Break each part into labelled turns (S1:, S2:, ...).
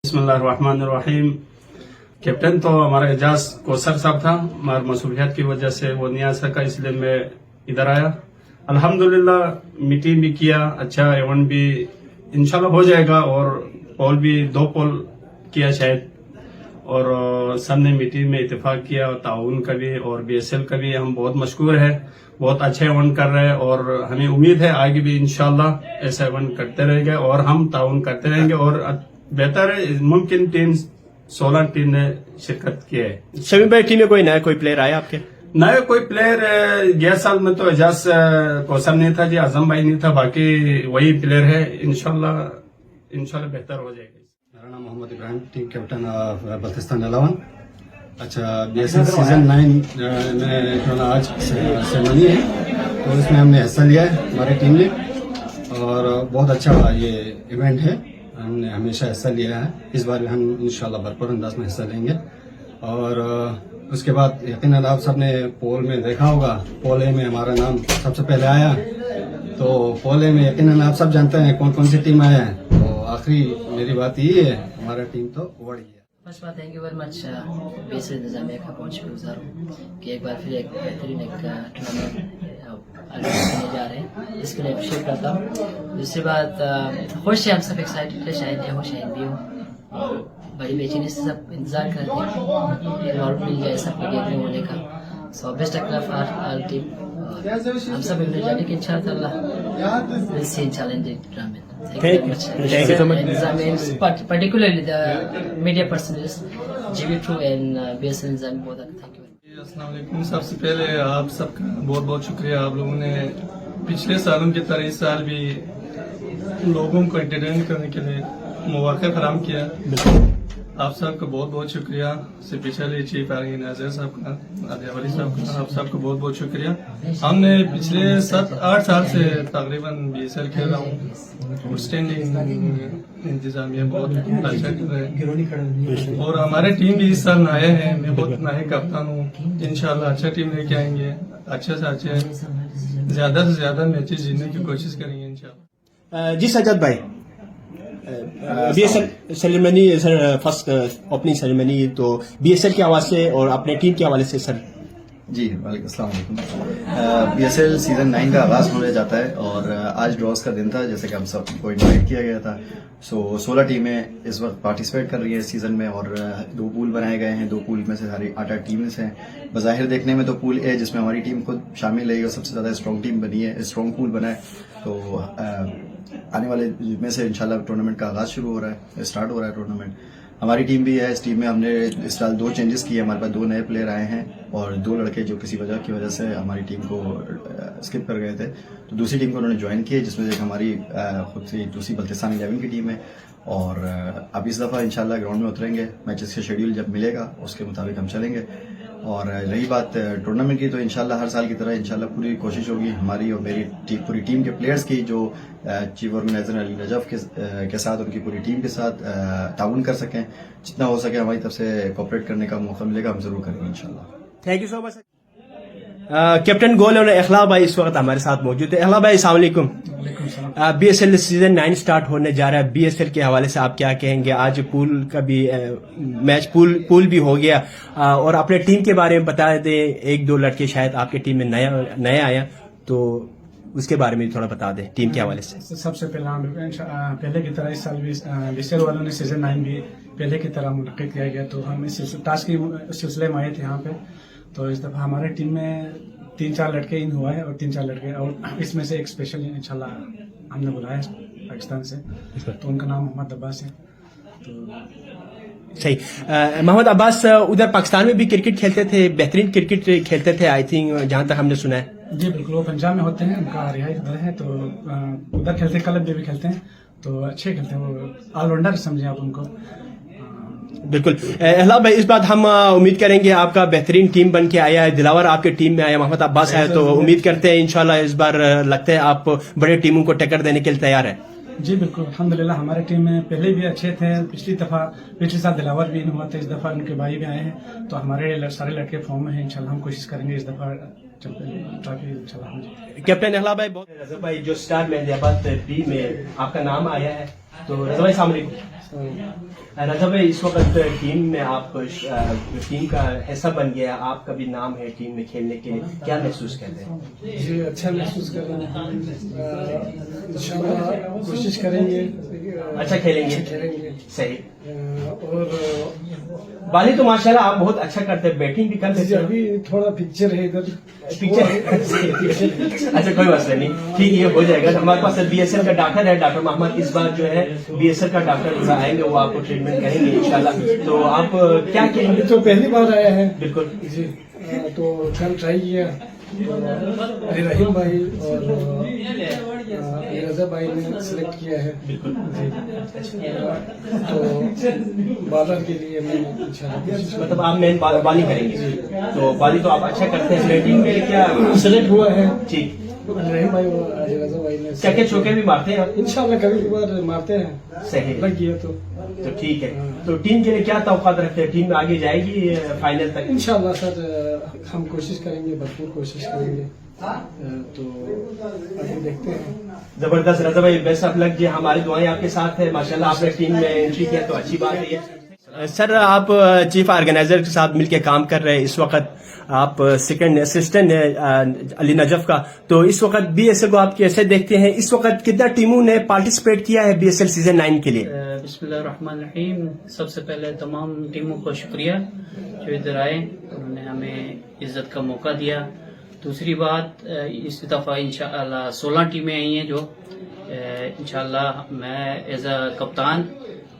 S1: बिस्मिल्लाहिर्रहमानिर्रहीम। कैप्टन तो हमारा एजाज कोसर साहब था, मगर मसूलियत की वजह से वो नहीं आ सका, इसलिए मैं इधर आया। अल्हम्दुलिल्लाह मीटिंग भी किया, अच्छा इवेंट भी इंशाल्लाह हो जाएगा, और पोल भी 2 पोल किया शायद, और सबने मीटिंग में इत्तेफाक किया। ताउन का भी और BSL का भी हम बहुत मशकूर है, बहुत अच्छा इवेंट कर रहे हैं, और हमें उम्मीद है आगे भी इंशाल्लाह ऐसा इवेंट करते रहेंगे और हम ताउन करते रहेंगे। और बेहतर है, मुमकिन टीम 16 टीम ने शिरकत की है।
S2: शमीम भाई, टीम में कोई नया कोई प्लेयर आया आपके?
S1: नया कोई प्लेयर गया साल में तो एजाज कोसर नहीं था जी, आजम भाई नहीं था, बाकी वही प्लेयर है। इंशाल्लाह बेहतर हो जाएगा।
S3: मेरा नाम मोहम्मद इब्राहिम, टीम कैप्टन बल्तिस्तान 11। अच्छा, BSL सीजन 9 में जो आज सेरेमनी है, तो इसमें हमने हिस्सा लिया है हमारी टीम ने, और बहुत अच्छा ये इवेंट है। हमने हमेशा हिस्सा लिया है, इस बार भी हम इंशाल्लाह भरपूर अंदाज में हिस्सा लेंगे। और उसके बाद यकीनन आप सबने पोल में देखा होगा, पोल ए में हमारा नाम सबसे पहले आया। तो पोल ए में यकीनन आप सब जानते हैं कौन कौन सी टीम आया है। तो आखिरी मेरी बात यही है, हमारा टीम तो बढ़ गया।
S4: फर्स्ट बात, thank you very much BSL इंतजामिया का बहुत शुक्रगुजार हूँ कि एक बार फिर एक बेहतरीन एक टूर्नामेंट करने जा रहे हैं, इसके लिए अप्रिशिएट करता हूँ। दूसरी बात, खुश है हम सब, एक्साइटेड है, शायद हो शायद भी हो, और बड़ी बेचैनी से सब इंतजार कर रहे हैं इन्वॉल्व मिल जाए सबके गेम में होने का। So best of luck for all team, हम सब मिलने जाने की इंशाल्लाह will see in challenging tournament.
S2: Thank you so much.
S4: Particularly the media personalists, GB2 and BSL Nizami, both. Thank you.
S5: अस्सलाम वालेकुम। सबसे पहले आप सबका बहुत बहुत शुक्रिया। आप लोगों ने पिछले सालों की तरह इस साल भी लोगों को एंटरटेन करने के लिए मौका फराहम किया। आप सबका बहुत बहुत शुक्रिया। स्पेशली चीफ ऑर्गेनाइजर साहब का, अदियावली साहब का, आप सबका बहुत बहुत शुक्रिया। हमने पिछले 7-8 साल से तकरीबन BSL खेल रहा हूँ। आउटस्टैंडिंग इंतजामिया बहुत अच्छा कर रहे हैं, और हमारे टीम भी इस साल नए हैं। मैं बहुत नए कप्तान हूँ। इंशाल्लाह अच्छा टीम लेके आएंगे, अच्छे से अच्छे ज्यादा से ज्यादा मैचेस जीतने की कोशिश करेंगे इंशाल्लाह।
S2: जी सज्जाद भाई, BSL ceremony sir, first opening ceremony, तो BSL के हवाले से और अपने टीम के हवाले से सर।
S6: जी वालेकुम अस्सलाम वालेकुम। BSL सीजन 9 का आगाज होने जाता है, और आज ड्रॉस का दिन था, जैसे कि हम सबको इनवाइट किया गया था। सो 16 टीमें इस वक्त पार्टिसिपेट कर रही हैं इस सीजन में, और 2 पूल बनाए गए हैं। 2 पूल में से सारी 8 टीम्स हैं। बज़ाहिर देखने में तो पूल ए, जिसमें हमारी टीम खुद शामिल है, और सबसे ज्यादा स्ट्रॉन्ग टीम बनी है, स्ट्रॉन्ग पूल बना है। तो आने वाले में से इंशाल्लाह टूर्नामेंट का आगाज शुरू हो रहा है, स्टार्ट हो रहा है टूर्नामेंट। हमारी टीम भी है, इस टीम में हमने इस साल 2 चेंजेस किए। हमारे पास 2 नए प्लेयर आए हैं, और 2 लड़के जो किसी वजह की वजह से हमारी टीम को स्किप कर गए थे, तो दूसरी टीम को उन्होंने ज्वाइन किया, जिसमें से हमारी खुद से दूसरी बल्तिस्तान 11 की टीम है। और अब इस दफ़ा इंशाल्लाह ग्राउंड में उतरेंगे, मैचेस का शेड्यूल जब मिलेगा उसके मुताबिक हम चलेंगे। और रही बात टूर्नामेंट की, तो इंशाल्लाह हर साल की तरह इंशाल्लाह पूरी कोशिश होगी हमारी और मेरी पूरी टीम के प्लेयर्स की, जो चीफ ऑर्गेनाइजर अली नजफ के साथ, उनकी पूरी टीम के साथ ताउन कर सकें। जितना हो सके हमारी तरफ से कोऑपरेट करने का मौका मिलेगा, हम जरूर करेंगे इंशाल्लाह।
S2: Thank you so much. Captain गोल और इखलाक भाई इस वक्त हमारे साथ मौजूद है। इखलाक भाई, अस्सलाम वालेकुम। BSL सीजन 9 स्टार्ट होने जा रहा है, BSL के हवाले से आप क्या कहेंगे? आज पूल का भी मैच पूल भी हो गया, और अपने टीम के बारे में बता दें। 1-2 लड़के शायद आपके टीम में नया आया, तो उसके बारे में थोड़ा बता दें टीम के हवाले से।
S7: सबसे पहले की तरह इस साल भी BSL वालों ने सीजन 9 भी पहले की तरह मुनक़िद किया गया, तो हम इस टास्क के सिलसिले में आए थे यहाँ पे। तो इस दफा हमारे टीम में 3-4 लड़के इन हुआ है, और 3-4 लड़के, और इसमें से एक स्पेशल इंशाल्लाह हमने बुलाया है पाकिस्तान से, तो उनका नाम मोहम्मद अब्बास है। तो
S2: सही, मोहम्मद अब्बास उधर पाकिस्तान में भी क्रिकेट खेलते थे, बेहतरीन क्रिकेट खेलते थे आई थिंक, जहां तक हमने सुना है।
S7: जी बिल्कुल, वो पंजाब में होते हैं, उनका रिहाई उधर है, तो उधर खेलते हैं, क्लब में भी खेलते हैं, तो अच्छे खेलते हैं, वो ऑलराउंडर समझे आप उनको।
S2: बिल्कुल इखलाक भाई, इस बात हम उम्मीद करेंगे आपका बेहतरीन टीम बन के आया है, दिलावर आपके टीम में आया, मोहम्मद अब्बास है, तो उम्मीद करते हैं इंशाल्लाह इस बार लगता है आप बड़े टीमों को टक्कर देने के लिए तैयार है।
S7: जी बिल्कुल, अल्हम्दुलिल्लाह हमारी टीम में पहले भी अच्छे थे। पिछले साल दिलावर भी इन हुआ था, इस दफा उनके भाई भी आए हैं, तो हमारे सारे लड़के फॉर्म में हैं। इंशाल्लाह हम कोशिश करेंगे इस दफा ट्रॉफी इंशाल्लाह।
S2: कैप्टन इखलाक भाई, बहुत रज़ा भाई जो स्टार में बी में आपका नाम आया है, तो रज़ा भाई अस्सलाम वालेकुम। रजा भाई, इस वक्त टीम में आप टीम का हिस्सा बन गया, आपका भी नाम है टीम में खेलने के लिए, क्या महसूस करते हैं?
S8: जी अच्छा महसूस कर रहे हैं, इंशाल्लाह कोशिश करेंगे,
S2: अच्छा खेलेंगे।
S8: खेलेंगे
S2: सही।
S8: और
S2: बाली तो माशाल्लाह आप बहुत अच्छा करते हैं, बैटिंग भी करते
S8: जी
S2: हैं।
S8: अभी थोड़ा पिक्चर है इधर,
S2: पिक्चर अच्छा कोई मसला नहीं, ठीक, ये हो जाएगा। हमारे पास बीएसएल का डॉक्टर है, डॉक्टर मोहम्मद, इस बार जो है बीएसएल का डॉक्टर आएंगे, वो आपको ट्रीटमेंट करेंगे इंशाल्लाह। तो आप क्या
S8: अभी
S2: कहेंगे?
S8: तो पहली बार आया है
S2: बिल्कुल
S8: जी, तो कल ट्राई किया, तो अली रहीम भाई और अली रजा भाई ने सिलेक्ट किया है
S2: बिल्कुल।
S8: तो बालर के लिए मैं इंशाल्लाह कोशिश
S2: मतलब आप मेन बाली करेंगे, तो बाली तो आप अच्छा करते हैं, बैटिंग में क्या
S8: सिलेक्ट हुआ है।
S2: ठीक,
S8: अली रहीम भाई और अली रजा भाई ने
S2: चक्के चौके भी मारते हैं आप?
S8: इंशाल्लाह कभी कभार मारते हैं,
S2: सही,
S8: लग गया तो
S2: ठीक है। तो टीम के लिए क्या तवक्कात रखते हैं, टीम आगे जाएगी फाइनल तक?
S8: इंशाल्लाह सर हम कोशिश करेंगे, भरपूर कोशिश करेंगे, तो अभी देखते हैं।
S2: जबरदस्त रजा भाई, बेस्ट ऑफ लक जी, हमारी दुआएं आपके साथ है। माशाल्लाह आपने टीम में एंट्री किया तो अच्छी बात है। सर, आप चीफ ऑर्गेनाइजर के साथ मिलकर काम कर रहे हैं, इस वक्त आप सेकंड असिस्टेंट है अली नजफ का, तो इस वक्त बीएसएल को आप कैसे देखते हैं? इस वक्त कितना टीमों ने पार्टिसिपेट किया है बीएसएल सीजन 9 के लिए?
S9: बिस्मिल्लाहिर्रहमानिर्रहीम। सबसे पहले तमाम टीमों को शुक्रिया जो इधर आए, उन्होंने हमें इज्जत का मौका दिया। दूसरी बात, इस दफ़ा इंशाअल्लाह 16 टीमें आई हैं, जो इंशाअल्लाह मैं एज अ कप्तान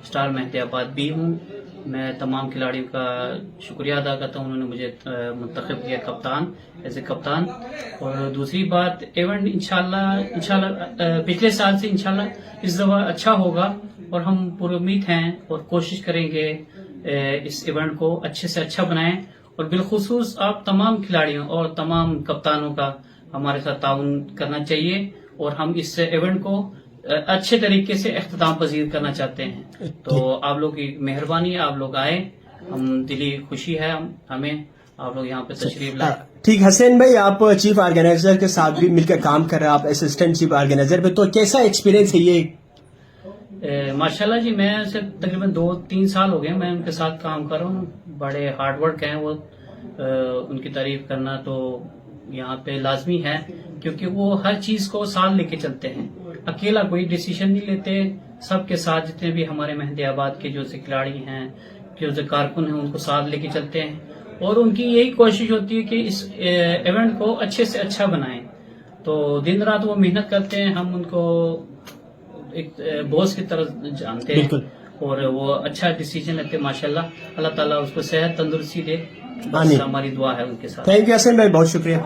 S9: स्टार मेहंदियाबाद भी हूँ। मैं तमाम खिलाड़ियों का शुक्रिया अदा करता हूँ, उन्होंने मुझे मुंतखब किया कप्तान, एज ए कप्तान। और दूसरी बात, इवेंट इंशाल्लाह पिछले साल से इंशाल्लाह इस दफ़ा अच्छा होगा और हम पूरी उम्मीद हैं और कोशिश करेंगे इस इवेंट को अच्छे से अच्छा बनाएं। और बिलखुसूस आप तमाम खिलाड़ियों और तमाम कप्तानों का हमारे साथ ताउन करना चाहिए और हम इस इवेंट को अच्छे तरीके से इख्तिताम पजीर करना चाहते हैं। तो आप लोग की मेहरबानी, आप लोग आए, हम दिली खुशी है हमें आप लोग यहाँ पे तशरीफ लाए।
S2: ठीक, हसैन भाई, आप चीफ ऑर्गेनाइजर के साथ भी मिलकर काम कर रहे हैं, आप असिस्टेंट चीफ ऑर्गेनाइजर पे, तो कैसा एक्सपीरियंस है ये?
S9: माशाल्लाह जी, मैं से तकरीबन 2-3 साल हो गए मैं उनके साथ काम कर रहा हूँ। बड़े हार्ड वर्क हैं वो, उनकी तारीफ करना तो यहाँ पे लाजमी है, क्योंकि वो हर चीज को साथ लेके चलते हैं, अकेला कोई डिसीजन नहीं लेते। सबके साथ जितने भी हमारे मेहंदियाबाद के जो से खिलाड़ी हैं, जो से कारकुन हैं, उनको साथ लेके चलते हैं और उनकी यही कोशिश होती है कि इस इवेंट को अच्छे से अच्छा बनाएं। तो दिन रात वो मेहनत करते हैं, हम उनको एक बॉस की तरह जानते हैं और वो अच्छा डिसीजन लेते हैं। माशाल्लाह, अल्लाह ताला उसको सेहत तंदुरुस्ती दे, बस हमारी दुआ है उनके साथ।
S2: थैंक यू हसैन भाई, बहुत शुक्रिया।